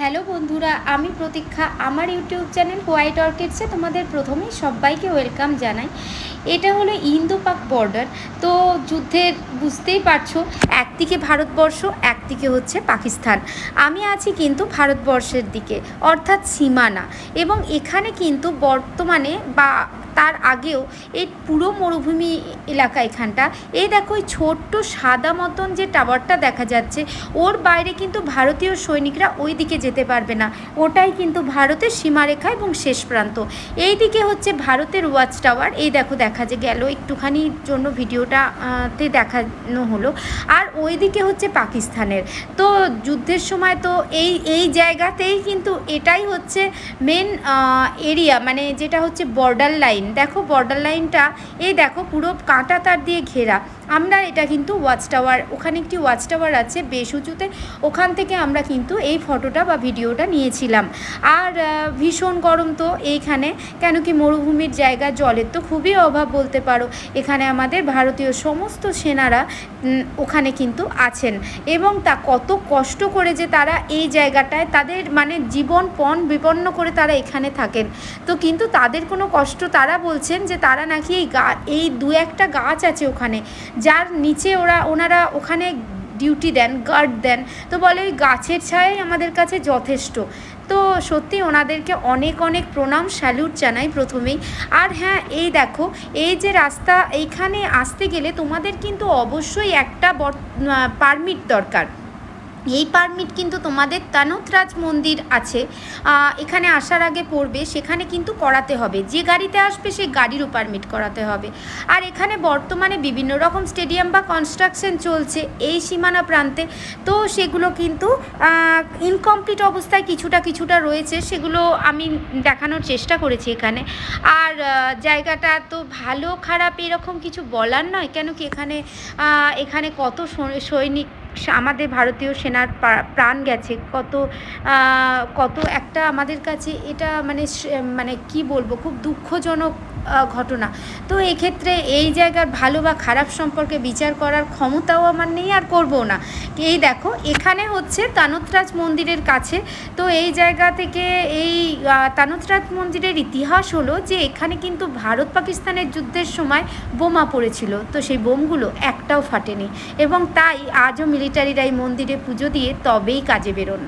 Hello বন্ধুরা, আমি প্রতীক্ষা। আমার ইউটিউব চ্যানেল হোয়াইট অর্কিডসে তোমাদের প্রথমেই সবাইকে ওয়েলকাম জানাই। এটা হলো ইন্দো পাক বর্ডার। তো যুদ্ধের বুঝতেই পারছো, একদিকে ভারতবর্ষ, একদিকে হচ্ছে পাকিস্তান। আমি আছি কিন্তু ভারতবর্ষের দিকে, অর্থাৎ সীমানা। এবং এখানে কিন্তু বর্তমানে বা তার আগেও এই পুরো মরুভূমি এলাকা এখানটা। এই দেখো, ওই ছোট্ট সাদা মতন যে টাওয়ারটা দেখা যাচ্ছে, ওর বাইরে কিন্তু ভারতীয় সৈনিকরা ওই দিকে যেতে পারবে না। ওটাই কিন্তু ভারতের সীমারেখা এবং শেষ প্রান্ত। এই দিকে হচ্ছে ভারতের ওয়াচ টাওয়ার। এই দেখো, দেখা যে গেল একটুখানির জন্য ভিডিওটাতে দেখানো হলো। আর ওই দিকে হচ্ছে পাকিস্তানের। তো যুদ্ধের সময় তো এই জায়গাতেই কিন্তু এটাই হচ্ছে মেন এরিয়া, মানে যেটা হচ্ছে বর্ডার লাইন। দেখো বর্ডার লাইনটা, এই দেখো পুরো কাঁটা তার দিয়ে ঘেরা। আমরা এটা কিন্তু ওয়াচ টাওয়ার, ওখানে একটি ওয়াচ টাওয়ার আছে বেশ উঁচুতে, ওখান থেকে আমরা কিন্তু এই ফটোটা বা ভিডিওটা নিয়েছিলাম। আর ভীষণ গরম তো এইখানে, কেন কি মরুভূমির জায়গা, জলের তো খুবই অভাব বলতে পারো। এখানে আমাদের ভারতীয় সমস্ত সেনারা ওখানে কিন্তু আছেন, এবং তা কত কষ্ট করে যে তারা এই জায়গাটায় তাদের মানে জীবন পণ বিপন্ন করে তারা এখানে থাকেন। তো কিন্তু তাদের কোনো কষ্ট, তারা বলছেন যে তারা নাকি এই দু একটা গাছ আছে ওখানে, যার নিচে ওনারা ওখানে ডিউটি দেন, গার্ড দেন। তো বলে ওই গাছের ছায়াই আমাদের কাছে যথেষ্ট। তো সত্যি ওনাদেরকে অনেক অনেক প্রণাম, স্যালুট জানাই প্রথমেই। আর হ্যাঁ, এই দেখো, এই যে রাস্তা, এইখানে আসতে গেলে তোমাদের কিন্তু অবশ্যই একটা পারমিট দরকার। এই পারমিট কিন্তু তোমাদের তানতরাজ মন্দির আছে, এখানে আসার আগে পড়বে, সেখানে কিন্তু করাতে হবে। যে গাড়িতে আসবে সেই গাড়িরও পারমিট করাতে হবে। আর এখানে বর্তমানে বিভিন্ন রকম স্টেডিয়াম বা কনস্ট্রাকশন চলছে এই সীমানা প্রান্তে। তো সেগুলো কিন্তু ইনকমপ্লিট অবস্থায় কিছুটা রয়েছে, সেগুলো আমি দেখানোর চেষ্টা করেছি এখানে। আর জায়গাটা তো ভালো খারাপ এরকম কিছু বলার নয়, কেন কি এখানে কত সৈনিক, আমাদের ভারতীয় সেনার প্রাণ গেছে, কত একটা আমাদের কাছে এটা মানে কি বলবো, খুব দুঃখজনক ঘটনা। তো এক্ষেত্রে এই জায়গার ভালো বা খারাপ সম্পর্কে বিচার করার ক্ষমতাও আমার নেই, আর করবো না। এই দেখো, এখানে হচ্ছে তানতরাজ মন্দিরের কাছে। তো এই জায়গা থেকে এই তানতরাজ মন্দিরের ইতিহাস হলো যে এখানে কিন্তু ভারত পাকিস্তানের যুদ্ধের সময় বোমা পড়েছিল। তো সেই বোমগুলো একটাও ফাটেনি, এবং তাই আজও মিলিটারিরা এই মন্দিরে পুজো দিয়ে তবেই কাজে বেরোন।